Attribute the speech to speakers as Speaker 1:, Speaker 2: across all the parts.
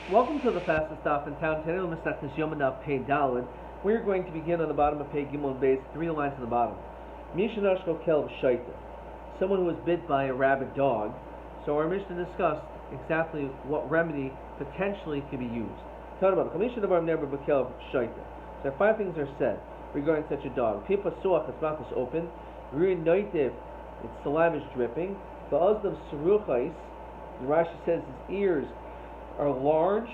Speaker 1: Welcome to the fastest stop in town. Today we'll start this Yoma Pei Dalid. We're going to begin on the bottom of Pei Gimel base, 3 lines on the bottom. Mishanashko Kelv Shaita. Someone who was bit by a rabid dog. So our mission discussed exactly what remedy potentially could be used. Talk about so 5 things are said regarding such a dog. Pipa Suach, its mouth is open. Ruin Noitiv, its saliva is dripping. The Uzdav Saruchais, Rashi says his ears are large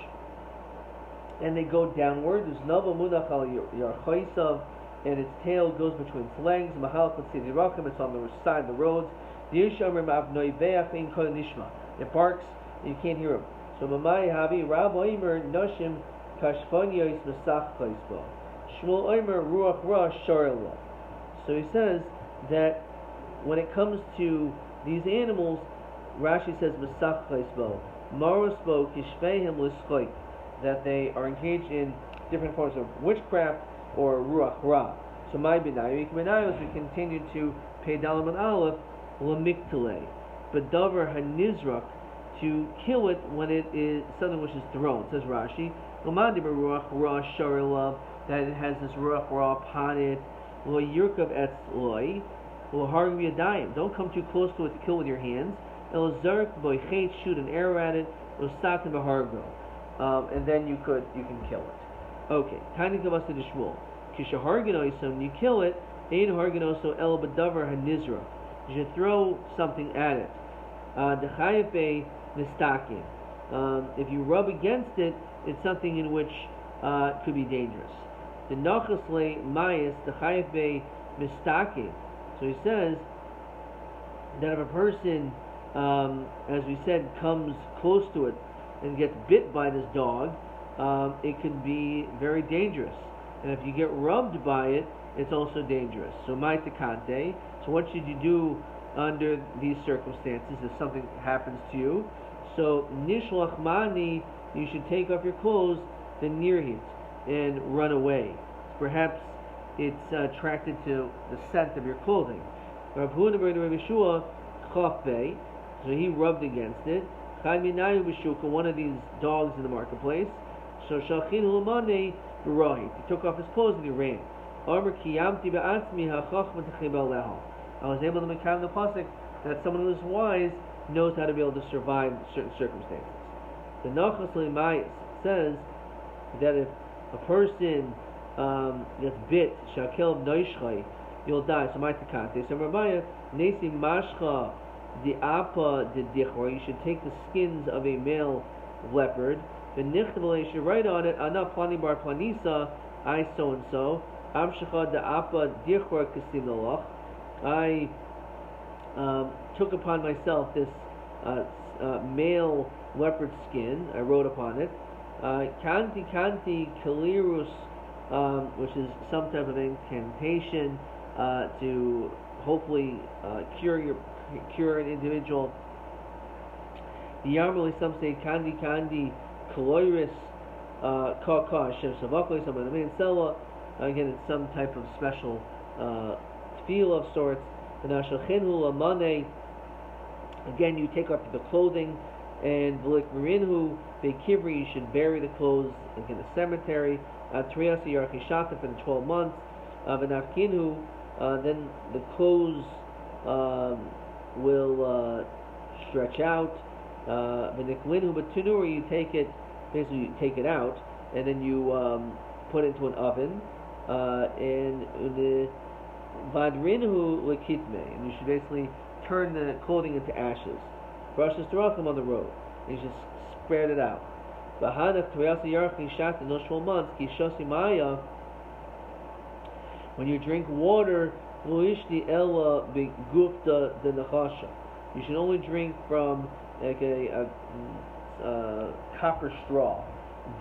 Speaker 1: and they go downward. There's Nava Munach al Yarchaisav, and its tail goes between its legs. Mahal Katsidi Rakim, it's on the side of the roads. It barks and you can't hear him. So Mamai Habi Rab Oimer Nashim Kashfanyos Masach Kaisbo. Shmuel Oimer Ruach Ra Sharla. So he says that when it comes to these animals, Rashi says Masach Kaisbo. Marosbo Kishvehim Liskoik, that they are engaged in different forms of witchcraft or Ruach Ra. So my B'nai as we continue to pay Dalam and Aleph, Lamiktale, but Davar Hanizrak, to kill it when it is something which is thrown. Says Rashi, Lamandi Ruach Ra Sharila, that it has this Ruach Ra upon it, Lo Yurkav Etz Loi, Lo Hargvi Adayim. Don't come too close to it to kill with your hands. Elazark boichet, shoot an arrow at it, Osatan Bahargo, and then you can kill it. Okay, tiny gavas to the Shmuel. Kishaharganoso, when you kill it, Ein Harganoso El Badavar Hanizra. You should throw something at it. The Chayafe Mistakim. If you rub against it, it's something in which could be dangerous. The Nachasle Mayas, the Chayafe Mistakim. So he says that if a person, as we said, comes close to it and gets bit by this dog, it can be very dangerous. And if you get rubbed by it, it's also dangerous. So maitakante. So what should you do under these circumstances if something happens to you? So nishlach mani, you should take off your clothes, then nirhit, and run away. Perhaps it's attracted to the scent of your clothing. Rav Huna ben Rabbi Shua, chafbei. So he rubbed against it. One of these dogs in the marketplace. So Shalchin Hulmane Rahi. He took off his clothes and he ran. I was able to make out in the pasuk that someone who is wise knows how to be able to survive certain circumstances. The Nachas Lemayis says that if a person gets bit, Shakel Noishchai, you'll die. So Maitakante. So Rabbi Nesi Mashcha the apa the dichor, you should take the skins of a male leopard. The nichtavale, you should write on it, Ana plani bar planisa, I so and so. Amshacha the apa dichor kasimnalach. I took upon myself this male leopard skin. I wrote upon it. Kanti kalirus, which is some type of incantation to hopefully cure an individual. The Yarmali, some say kandi kaloiris ka Hashem savakli, some of the main sela. Again, it's some type of special feel of sorts. The nashachinhu lamane. Again, you take off the clothing, and v'lik marinhu bekivri, you should bury the clothes in a cemetery. Triasi yarchishata for the 12 months. V'nafkinhu, then the clothes will stretch out. V'niklinu b'tunur, you take it, basically you take it out, and then you put it into an oven. And the vadrinhu lekitme, and you should basically turn the clothing into ashes. Brushes throughout them on the road, and you just spread it out. V'hanach triasa yarchi shat in those 12 months, ki shosi maya, when you drink water, luishni ella begufta de nachasha. You should only drink from like a copper straw.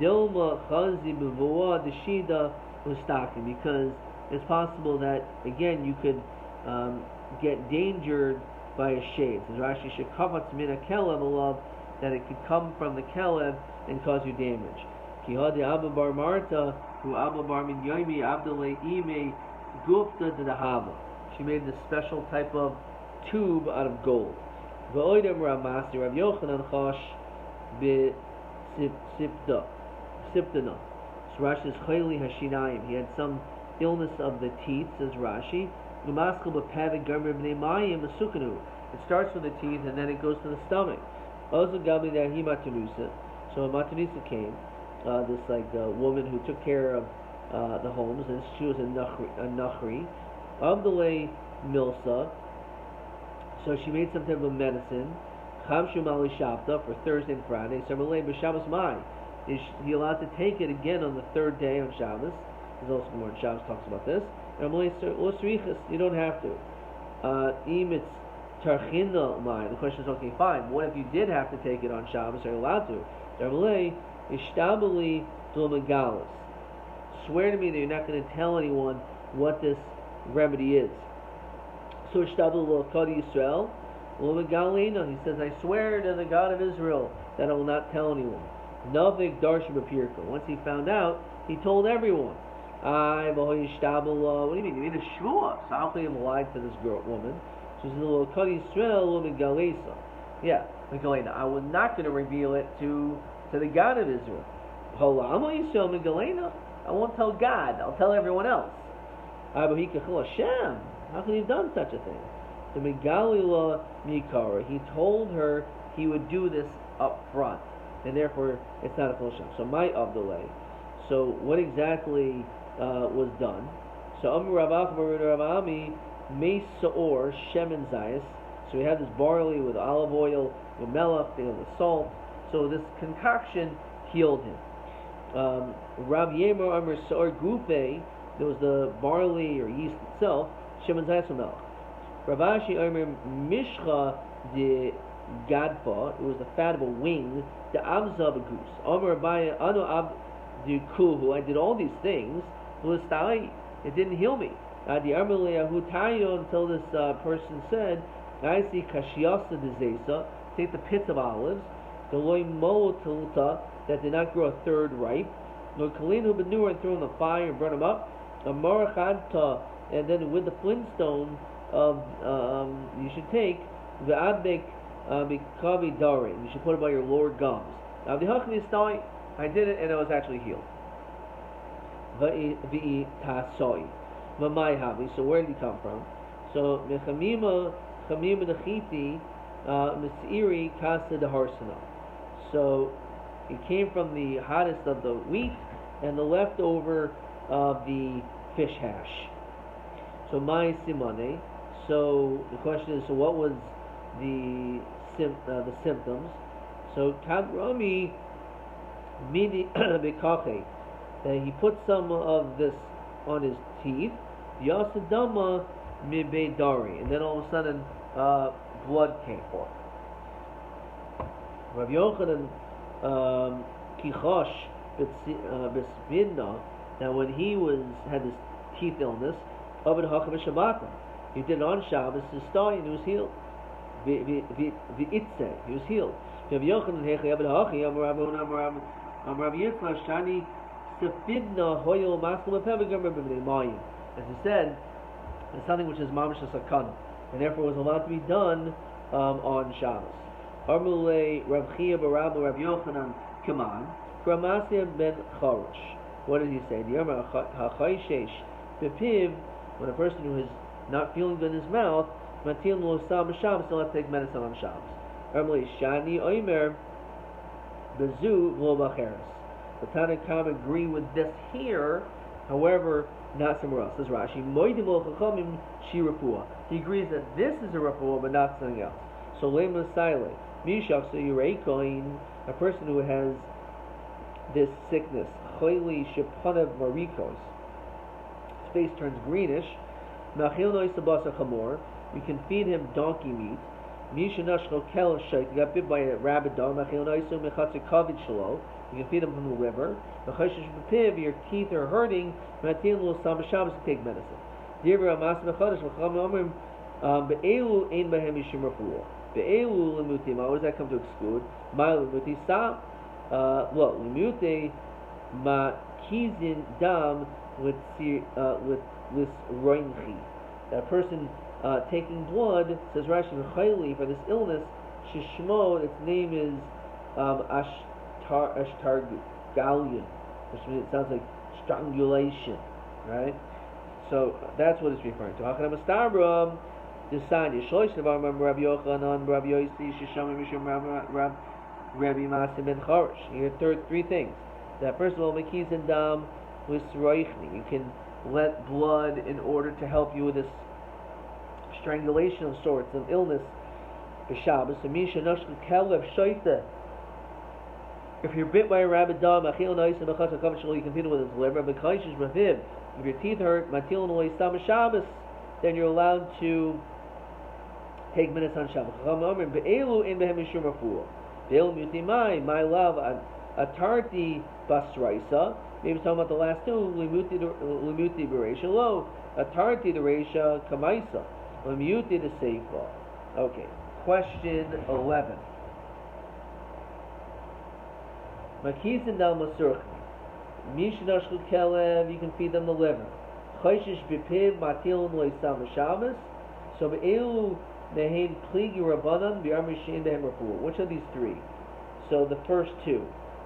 Speaker 1: Dilma chazi b'voa deshida ustakim, because it's possible that again you could get endangered by a shade. As Rashi should kavatz min a kelev alav, that it could come from the kelev and cause you damage. Ki hadi abba bar marta hu abba bar min yomi abdalei ime gufta de dahava. She made this special type of tube out of gold. V'oidem Rav Masi Rav Yochanan Chosh Siptana. So Rashi says Chayli Hashinayim. He had some illness of the teeth, says Rashi. It starts with the teeth and then it goes to the stomach. Also Gabi that he Matanusa. So Matanusa came, this woman who took care of the homes, and she was a Nachri. Abdulay Milsa. So she made some type of medicine. Chamshu Mali Shabta for Thursday and Friday. So Malay B'Shabbos Mai. Is he allowed to take it again on the third day on Shabbos? There's also more in Shabbos talks about this. And Malay Osrichas, you don't have to. Im Tarchina Mai. The question is, okay, fine. What if you did have to take it on Shabbos? Are you allowed to? Malay Ishtabali Dulmagalis. Swear to me that you're not going to tell anyone what this remedy is. So Ishtabali Kadi Yisrael. He says, I swear to the God of Israel that I will not tell anyone. Navik Darsha Bapirka. Once he found out, he told everyone. What do you mean? You made a shvua. So how can you lied to this woman? She says, yeah, I was not going to reveal it to the God of Israel. I won't tell God. I'll tell everyone else. How can you have done such a thing? The Megalila Mikara, he told her he would do this up front, and therefore it's not a full Shem. So my Abdullah. So what exactly was done? So Amr Rabach Rabami Meis Saor Shem and Zayas. So we have this barley with olive oil, with melach, with salt. So this concoction healed him. Rab Yemer Amr Saor Gupe, there was the barley or yeast itself, Shem and Zayas with melach. Ravashi Omer Mishcha de Gadfa, it was the fat of a wing, the Abza of a goose. Omer Abaya Anu Ab de Kuhu, I did all these things, it didn't heal me. The Armeleahu Tayo, until this person said, I see Kashiasa de Zesa, take the pits of olives, the Loy Mo Tilta, that did not grow a third ripe, no Kalinu Benur, and threw in the fire and burn them up, a Marachanta, and then with the flintstone of you should take the adbek bikavi dari. You should put it by your lower gums. Now the hachni stoi, I did it and I was actually healed. Vi tasoi, mamai havi. So where did he come from? So mechamima nechiti misiri kasa de harsana. So it came from the hottest of the wheat and the leftover of the fish hash. So my simone. So the question is, so what was the symptoms? So kadrami midi bekache, that he put some of this on his teeth. Yasadama mibedari, and then all of a sudden blood came forth. Rav Yochanan kichosh b'svidna. Now when he had this teeth illness, Abed Hakav Shabbatim. He did it on Shabbos to start and he was healed. V'itze, he was healed. Rav Yochanan hechi Abed Hachi Rav Yitzchak Shani Sefidna Hoyel Maskel Pevigam B'Bnei Mayim. As he said, it's something which is mamash sakana, and therefore was allowed to be done on Shabbos. Armulei Rav Chia Barabu Rav Yochanan Kaman Gramasya Ben Charosh. What did he say? The Yoma HaChayshesh Bepiv, when a person who is not feeling good in his mouth, Matil Lo Sam Shabbos, so let's take medicine on Shabbos. Armulei Shani Oimer Bezu Lo Bacheres. The Tanakhama agree with this here, however, not somewhere else. Says Rashi, Moidim Lo Chachamim Shirapua. He agrees that this is a rapua, but not something else. So Lema Sile, Mishach So Yureikoin, a person who has this sickness, Choyli Shepanav Marikos, his face turns greenish. Machil Nois Sabasa Chamor, you can feed him donkey meat. Mishanashno Kel Shaik, you got bit by a rabid dog. Machil Noisu Mechatsikavit Shalo, you can feed him from the river. Mechashish Bepiv, your teeth are hurting. Matil Lo Sam Shabbos to take medicine. Divra Mas Mechadish Mecham Omrim Be'elu Ein Behem Yishim Rafuah. Be'elu Lemuti. How does that come to exclude? Ma Lemuti Sa Lo Lemuti Ma Kizin Dam with Roinchi. That person taking blood, says Rashi V'chayli, for this illness, Shishmo, its name is Ashtargalion, which means it sounds like strangulation, right? So that's what it's referring to. Hakana Mastabram, Desan Yishloish Navar Rabbi Yochanan, Rabbi Yosi, Shishami Mishum Rabbi Masim Ben Chorish. Here three things. That first of all, Mekiz and Dam with Sroichni. You can let blood in order to help you with this strangulation of sorts, of illness. B'Shabbos, Misha Nashku Kelev Shoita. If you're bit by a rabbit dog, you can feed it with its liver. If your teeth hurt, then you're allowed to take minutes on Shabbos. My love, Atarti Basraisa. Maybe talking about the last two. Limuti Beresha Lo. Atarti the Resha Kamaisa. Limuti the Seifa. Okay. Question 11. Makizin dal masurch. Mishnashku kelev, you can feed them the liver. Chayshish bipiv matilum loisam Shabbos. So be'elu nehein pligi rabbanan bi'armishin dehem rafu. Which of these three? So the first two.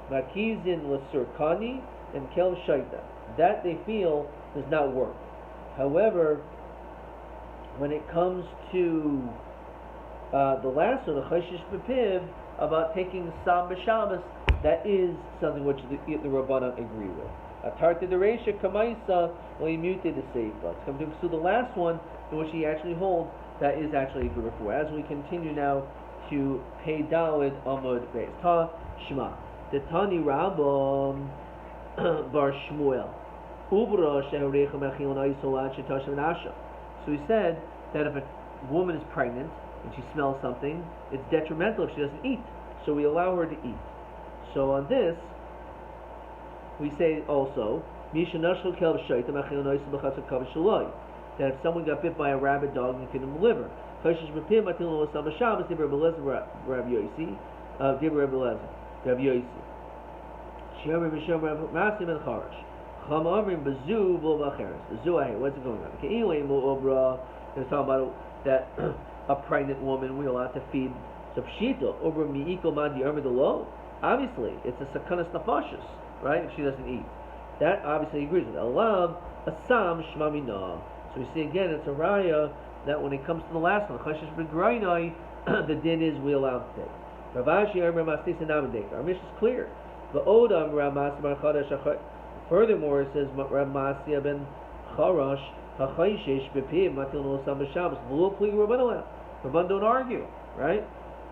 Speaker 1: Makizin lasurkani and kelev shaita. That they feel does not work. However, when it comes to the last one, the chayshish bipiv, about taking sam b'Shabbos, that is something which the Rabbanan agree with. Atarti the Reisha Kamaisa, well, he muted the Seifa. Let's come to the last one, in which he actually holds that is actually a good for. As we continue now to Pei Dalid Amud Beis. Ta Shema. The Tani Rabbam Bar Shmuel. Ubra Sheharecha Mechil Naisolat Shetashim Nasha. So he said that if a woman is pregnant and she smells something, it's detrimental if she doesn't eat. So we allow her to eat. So on this, we say also, that if someone got bit by a rabid dog, you can feed him the liver. What's it going on? They're talking about that a pregnant woman we're allowed to feed. Obviously, it's a sakanas nafashis, right? If she doesn't eat, that obviously agrees with it. Alam asam shmamina. So we see again, it's a raya that when it comes to the last one, chashish begrainai, the din is we allowed to take. Ravashi Amar Mastis and Namadek. Our mission is clear. Va'odam Ramas Bar Chadash. Furthermore, it says Ramasia ben Charash Hachayshish Bepim Matil No Sam Shabbos. V'lo Pli Rabbanallah. Rabban don't argue, right?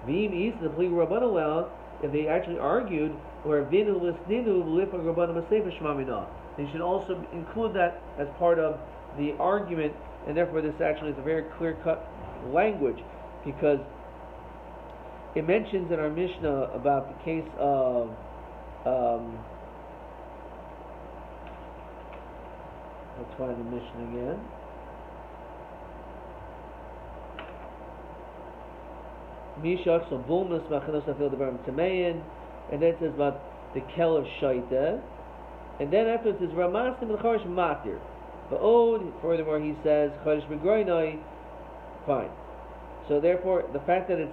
Speaker 1: V'im Is the Pli Rabbanallah. If they actually argued, or Vinu Lisninu Lifa Rabbanam Masefa Shmamina, they should also include that as part of the argument, and therefore this actually is a very clear-cut language, because it mentions in our Mishnah about the case of let's find the Mishnah again. Mishach so bulmus machanos afil devarim tamein, and then it says about the kel of shaita, and then after it says ramasim and charish matir. But furthermore he says charish begroinoi. Fine. So therefore, the fact that it's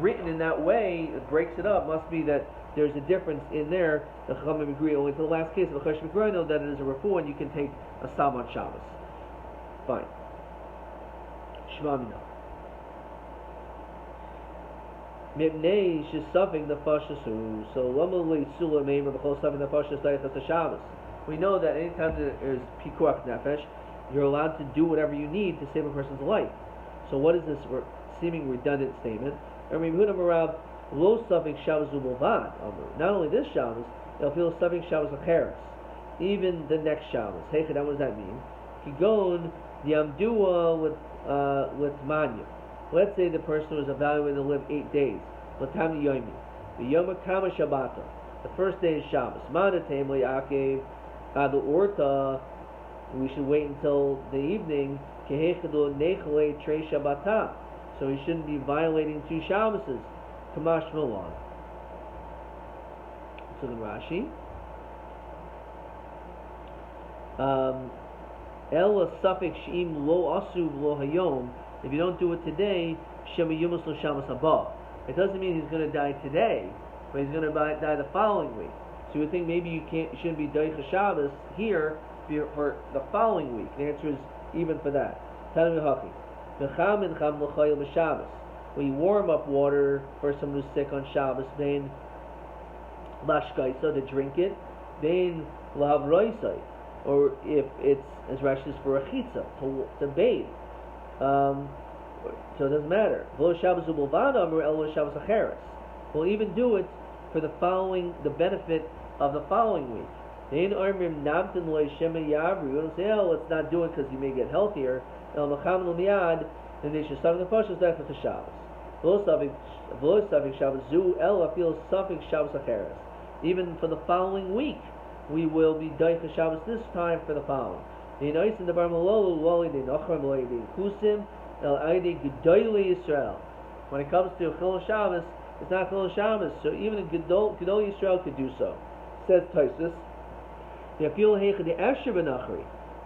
Speaker 1: written in that way, it breaks it up, must be that there's a difference in there. The Chachamim agree only to the last case of charish begroinoi that it is a refu and you can take a sam on Shabbos. Fine. Shema mina. Mibnei shisaving the fashasu. So lamali sula meimer b'chol saving the fashas dayachas the Shabbos. We know that anytime there is pikuach nefesh, you're allowed to do whatever you need to save a person's life. So what is this seeming redundant statement? Not only this Shabbos, they'll feel saving Shabbos acheres, even the next Shabbos. Hey, what does that mean? Kigon yamdua with manya. Let's say the person was evaluated to live 8 days. Latam Yomi. The Yoma Kama Shabbata. The first day is Shabbos. Manatem Liakev Adu Urta. We should wait until the evening. Kehechadu Nechale Tre Shabbata. So he shouldn't be violating 2 Shabboses. Kamash Milan. So the Rashi. El Safik Shim Lo Asu Lo Hayom. If you don't do it today, Shema Yumas Lo Shabbos Haba. It doesn't mean he's going to die today, but he's going to die the following week. So you would think maybe you shouldn't be Deicha Shabbos here for the following week. The answer is even for that. We warm up water for someone who's sick on Shabbos. Then lashkaisa to drink it. Then lahav roisai, or if it's as Rashi says for a chitza to bathe. So it doesn't matter. We'll even do it for the benefit of the following week. We don't say, oh, let's not do it because you may get healthier. Then they should start the first day for the Shabbos. Even for the following week, we will be Deicha Shabbos this time for the following. When it comes to Chilul Shabbos, it's not Chilul Shabbos, so even a Gedol Yisrael could do so. Says Tosfos,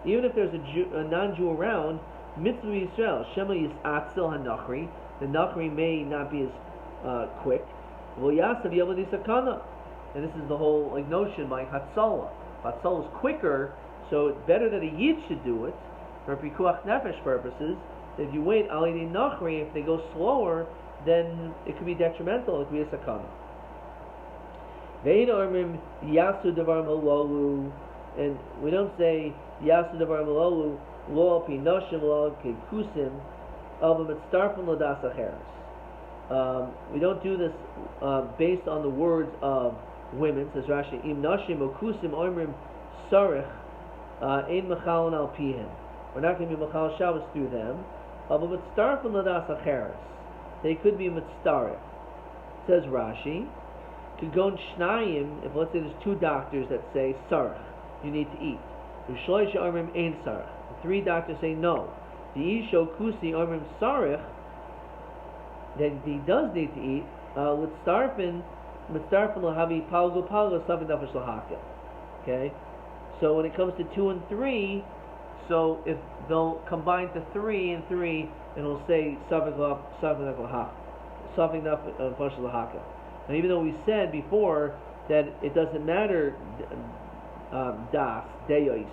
Speaker 1: even if there's a non-Jew around, Mitzvah Yisrael, Shema Yisatzel HaNachri, the Nachri may not be as quick. And this is the whole notion by Hatzalah. Hatzalah is quicker, so it's better that a Yid should do it for Pikuach Nefesh purposes. If you wait al yedei nachri, if they go slower, then it could be detrimental. It could be a sakana. Ve'in ormim yasu davar malolu, and we don't say yasu davar malolu lo pi noshim lo pi kusim alba mitzarfim lodas acheres. We don't do this based on the words of women. Says Rashi, im noshim o kusim ormim sarich ein mechalon al pihem. We're not going to be mechal Shabbos through them. They could be mitzaref. Says Rashi, Kagon Shnayim, if let's say there's two doctors that say sarach, you need to eat. Ushloisha Armim Ein Sarach. Three doctors say no. The Isho Kusi Armim Sarach, then he does need to eat. Mitzarfin Lahavi Palgo Palgo Savin Nafesh Lahakel. Okay? So when it comes to 2 and 3, so if they'll combine to 3 and 3, and it'll say Savin Nafesh Lahakel. And even though we said before that it doesn't matter, das, deis,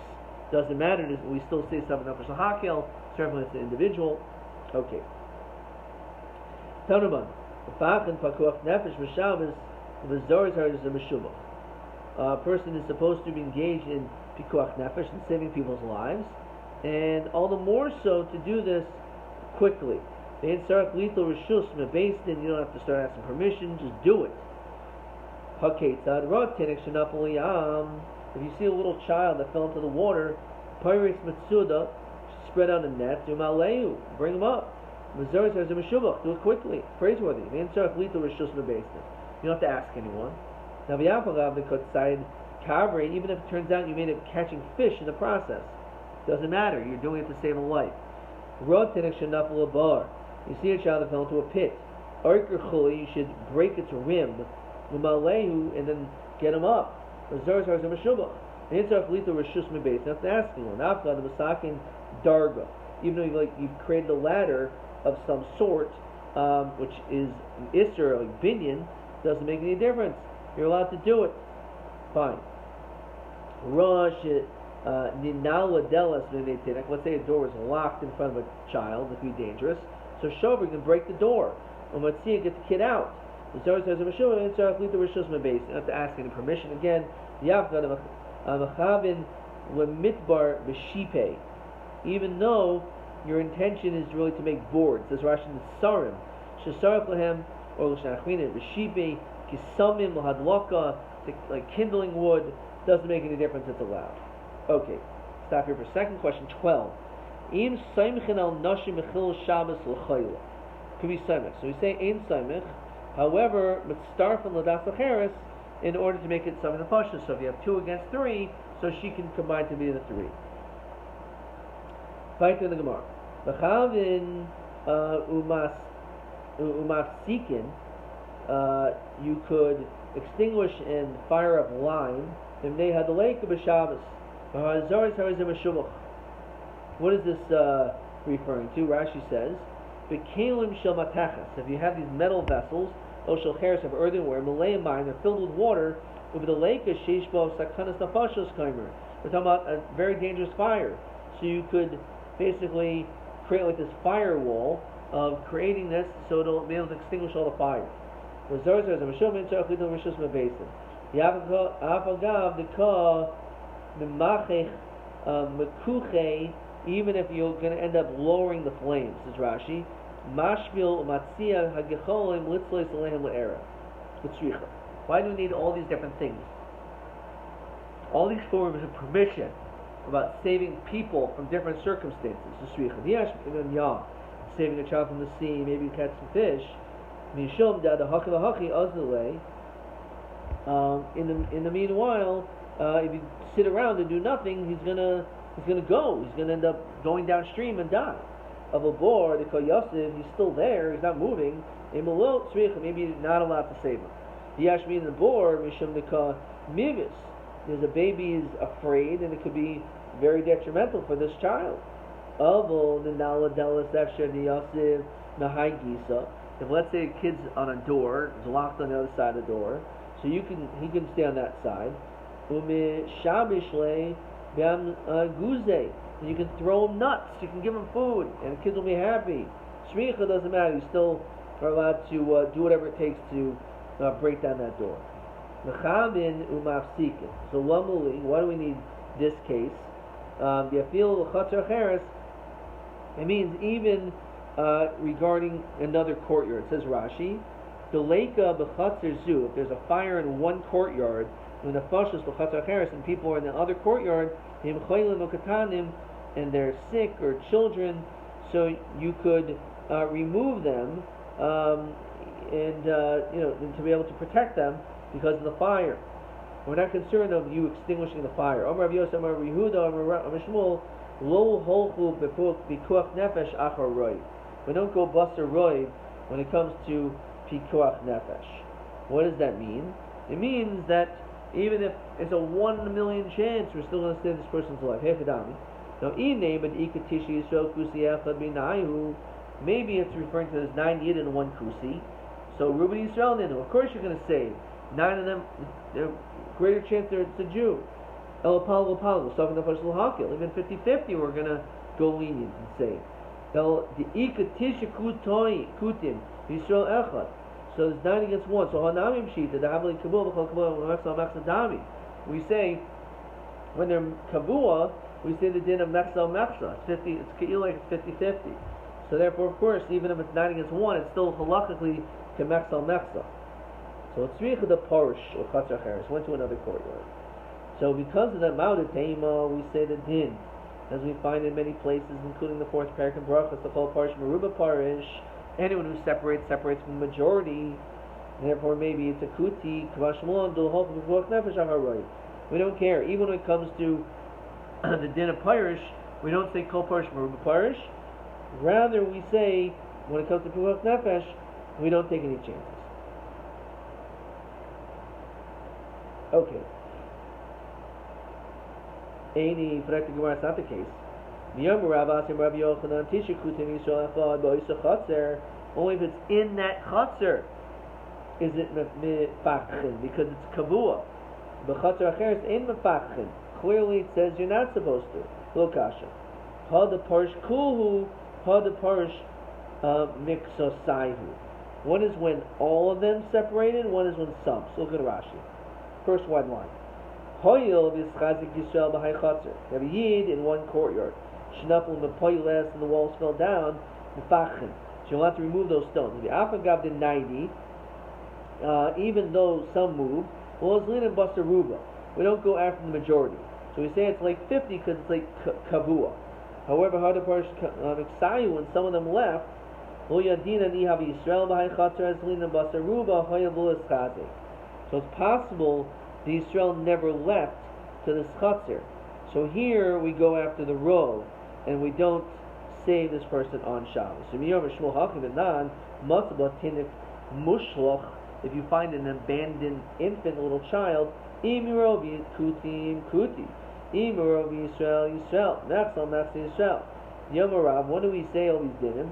Speaker 1: doesn't matter, we still say Savin Nafesh Lahakel, certainly it's an individual. Okay. Tanuban, Fachin Pakuach Nefesh Mishavas, the Zoris are a Meshubach. A person is supposed to be engaged in Pikuach Nefesh and saving people's lives, and all the more so to do this quickly. You don't have to start asking permission, just do it. If you see a little child that fell into the water, spread out a net, bring him up. Do it quickly, praiseworthy. You don't have to ask anyone. Now, even if it turns out you may end up catching fish in the process, doesn't matter, you're doing it to save a life. You see a child that fell into a pit, you should break its rim, and then get him up. You don't have to ask anyone. Even though you've created a ladder of some sort, which is Isser, like binyan, doesn't make any difference. You're allowed to do it. Fine. Let's say a door is locked in front of a child, it could be dangerous. So Shover can break the door. And let's see, get the kid out. You don't have to ask any permission. Again, even though your intention is really to make boards. There's Rashi in Sarim. Shesarach lahem or l'shnachmina b'shipe kisamim l'hadlaka, like kindling wood, doesn't make any difference. It's allowed. Okay, stop here for a second. Question 12. Im saimchen al nashim mechil Shabbos l'chayla. Could be saimich. So we say ein saimich. However, mitzarfin l'das acheres in order to make it something nefashos. So if you have 2 against 3, so she can combine to be the 3. Fight in the Gemara. V'chavin umafsikin. You could extinguish and fire up lime. If they had the lake of Shabbos. What is this referring to? Rashi says, "B'kelim shel matachas." If you have these metal vessels Oshel Cheres of earthenware, Malay mine, they're filled with water, over the lake of Shishbo Sakanas Nafashos Kaimer. We're talking about a very dangerous fire. So you could basically create like this firewall of creating this so it'll be able to extinguish all the fire. Even if you're going to end up lowering the flames, says Rashi. Why do we need all these different things? All these forms of permission about saving people from different circumstances. Saving a child from the sea, maybe catch some fish. In the meanwhile, if you sit around and do nothing, he's gonna go. He's gonna end up going downstream and die. Of a boar, they call Yosef, he's still there. He's not moving. Maybe you're not allowed to save him. Yashmin the boar, Mishum the mivis. There's a baby is afraid, and it could be very detrimental for this child. If let's say a kid's on a door, it's locked on the other side of the door, so he can stay on that side. You can throw him nuts, you can give him food, and the kids will be happy. Shmicha doesn't matter, you still are allowed to do whatever it takes to break down that door. So why do we need this case? It means even regarding another courtyard. It says Rashi, if there's a fire in one courtyard, when the fashos and people are in the other courtyard, and they're sick or children, so you could remove them and to be able to protect them because of the fire. We're not concerned of you extinguishing the fire. We don't go basar roiv when it comes to pikuach nefesh. What does that mean? It means that even if it's a 1 in a million chance, we're still going to save this person's life. Now, maybe it's referring to there's 9 yid and 1 kusi. So Reuben Yisrael Ninu, of course you're going to save 9 of them. There's greater chance that it's a Jew. Even 50-50, we're going to go lenient and save. So there's 9 against 1. So Hanamim Shita, the Havli Kabul, Dami. We say when they're Kabua, we say the din of Mechsa Mechsa. It's Ke'il like it's 50-50. So therefore, of course, even if it's 9 against 1, it's still halachically Kemechsa Mechsa. So it's Richa the Parish or Chatzar Cheres went to another courtyard. So because of that Mauda Tema, we say the din, as we find in many places, including the 4th parak in Brachas, the whole Parish Meruba Parish. Anyone who separates from the majority. Therefore, maybe it's a kuti. We don't care. Even when it comes to the din of Parish, we don't say Kol Parish Meruba Parish. Rather, we say when it comes to Pikuach Nefesh, we don't take any chances. Okay. Any Frekta Gemara, it's not the case. Only if it's in that chatzar is it mefachchin, because it's kavua. But chatzar acheres ain't mefachchin. Clearly it says you're not supposed to. Lokasha. Ha the parish kulhu, ha the parish mixosaihu. One is when all of them separated, one is when some. So look at Rashi. First one line. Hoyil v'schazik Yisrael b'hai chatzar. You have a yid in one courtyard. Shnapel mepoiles and the walls fell down. Mefachchin. So you'll have to remove those stones. The Afagav did 90, even though some move. Well, it's Lina Basaruba. We don't go after the majority. So we say it's like 50 because it's like Kavua. However, how the Parish Miksayu, when some of them left, so it's possible the Yisrael never left to the Chatzar. So here we go after the Rov, and we don't save this person on Shabbos. If you find an abandoned infant, little child, Yoma, what do we say all these dinim?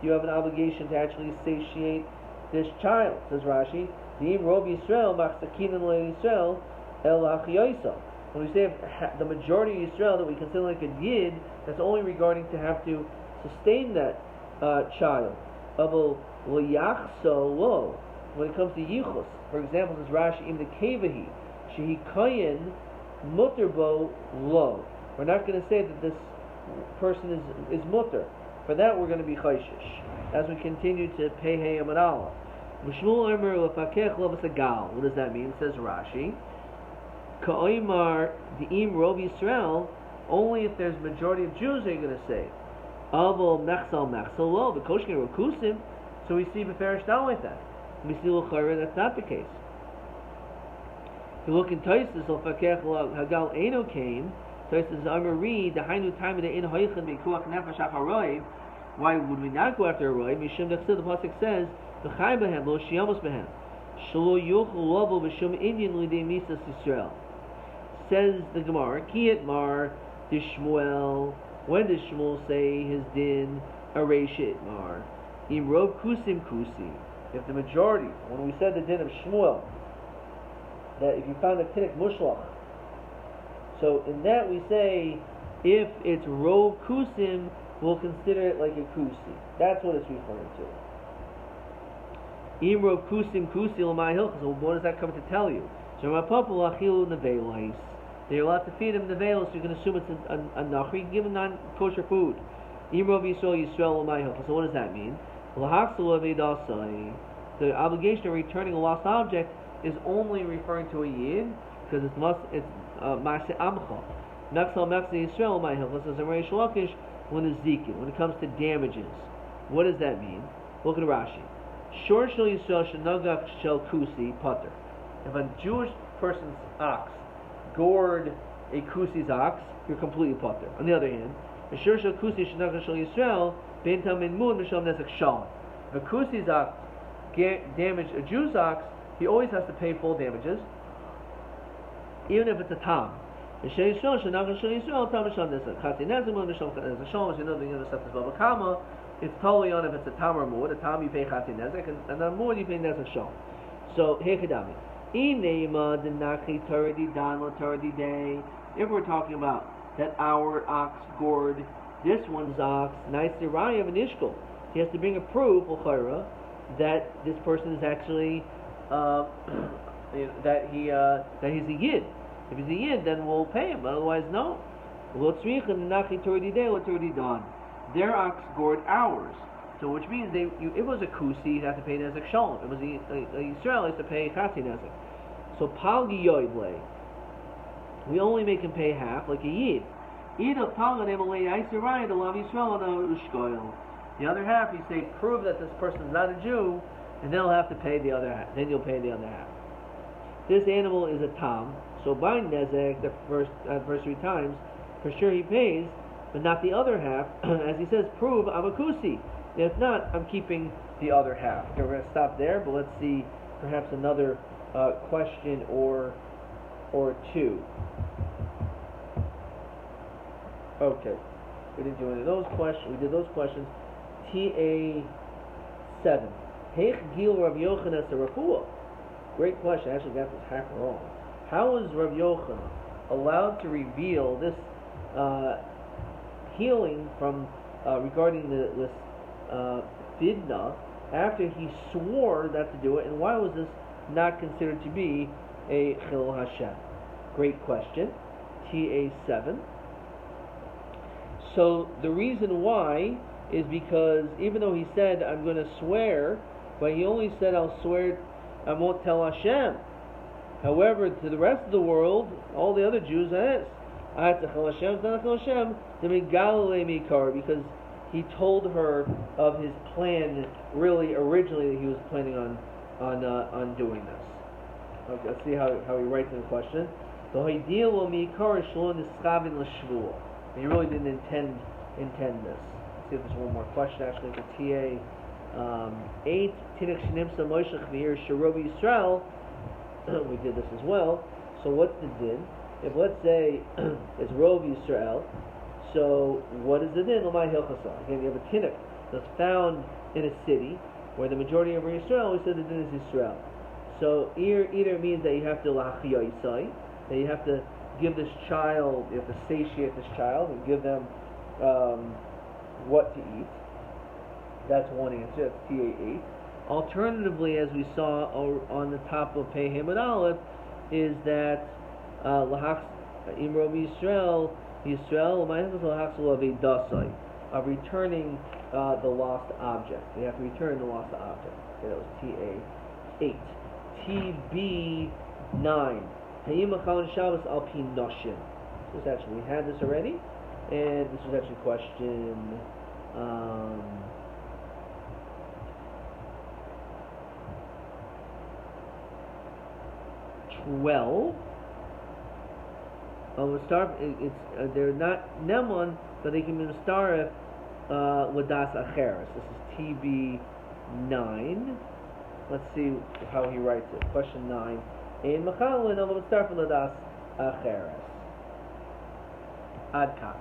Speaker 1: you have an obligation to actually satiate this child. Says Rashi, V'im Rov Yisrael machzakinan lo Yisrael el achiyoso. When we say the majority of Yisrael that we consider like a yid, that's only regarding to have to sustain that child. Aval l'yachso lo. When it comes to yichus, for example, says Rashi in the kevahi shehi koyin mutter lo. We're not going to say that this person is mutter. For that we're going to be chayshish as we continue to pay hayam and Allah. What does that mean? It says Rashi, Ka'oimar di'im Rov Yisrael, only if there's majority of Jews are you going to say. Avol mechsal lo, the koshkin rokusim. So we see beferish down like that. We see l'chayra that's not the case. If you look in Taisus, l'fakech hagal eno came. Taisus Amari the hainu time of the in hoichin b'kuach nefesh acharoiv. Why would we not go after a roiv? Mishum the pasuk says v'chay behem lo shiyamos behem shelo yuchlu lovo v'shum inyan l'idei misas Yisrael. Says the Gemara, Kiyat Mar Dishmuel. When does Shmuel say his din Areshit Mar? Imrov Kusim Kusi. If the majority, when we said the din of Shmuel, that if you found a Tinnik Mushlach, so in that we say if it's Rov Kusim, we'll consider it like a Kusi. That's what it's referring to. Imrov Kusim Kusi L'mai Hilchas. So what does that come to tell you? So Rapapul Achilu Neveilais. They're allowed to feed him the veil, so you can assume it's a nachri. You can give him non-kosher food. Imrov Yisrael L'mayhach. So what does that mean? The obligation of returning a lost object is only referring to a yid because it's ma'aseh amcha. Mechsal Yisrael L'mayhach. This is a Reish Lakish when it's zikin. When it comes to damages, what does that mean? Look at Rashi. Shor shel Yisrael shenagach shel kusi pater. If a Jewish person's ox gored a kusi's ox, you're completely putter. On the other hand, if a kusi's ox damaged a Jew's ox, he always has to pay full damages, even if it's a tam. It's totally on if it's a tam or mud. A tam you pay chati nezek, and a mud you pay nezek shom. So hechidami. If we're talking about that our ox gored this one's ox, nice raya of an ishkol, he has to bring a proof that this person is actually that he's a yid. If he's a yid, then we'll pay him. Otherwise, no. Their ox gored ours. So which means if it was a kusi, you'd have to pay nezek shalom. If it was a Yisrael, you have to pay chati nezek. So palgi yoidle, we only make him pay half, like a yid. The other half, you say, prove that this person is not a Jew, and they'll have to pay the other half. Then you'll pay the other half. This animal is a tam, so by nezek, the first 3 times, for sure he pays, but not the other half. As he says, prove I'm a kusi. If not, I'm keeping the other half. Okay, we're going to stop there, but let's see perhaps another question or two. Okay, we didn't do any of those questions. We did those questions. TA7. Heich gil Rav Yochanan as a refuah. Great question. Actually, got this half wrong. How is Rav Yochanan allowed to reveal this healing from regarding this fidna after he swore not to do it, and why was this not considered to be a chilul Hashem? Great question. TA7. So the reason why is because even though he said I'm going to swear, but he only said I'll swear I won't tell Hashem. However, to the rest of the world, all the other Jews, because he told her of his plan really originally that he was planning on doing this. Okay, let's see how he writes in the question. He really didn't intend this. Let's see if there's one more question actually for TA 8. We did this as well. So what's the din? If let's say it's Rov Yisrael, so what is the din? Again, you have a tinnik that's found in a city where the majority of Israel, we said the din is Israel. So either means that you have to lachiyosai, that you have to give this child, you have to satiate this child and give them what to eat. That's one answer. That's TA8. Alternatively, as we saw on the top of Pei Hamad Aleph, is that lahaks imro Yisrael of returning the lost object. You have to return the lost object. Okay, that was TA8. TB9. Hayim Machal Shabbos al pi noshim. This was actually, we had this already, and this was actually question 12. They're not Nemon, but they can be Mistarif Ladas Acheres. This is TB9. Let's see how he writes it. Question 9. In Machalin, Mistarif Ladas Acheres. Adka.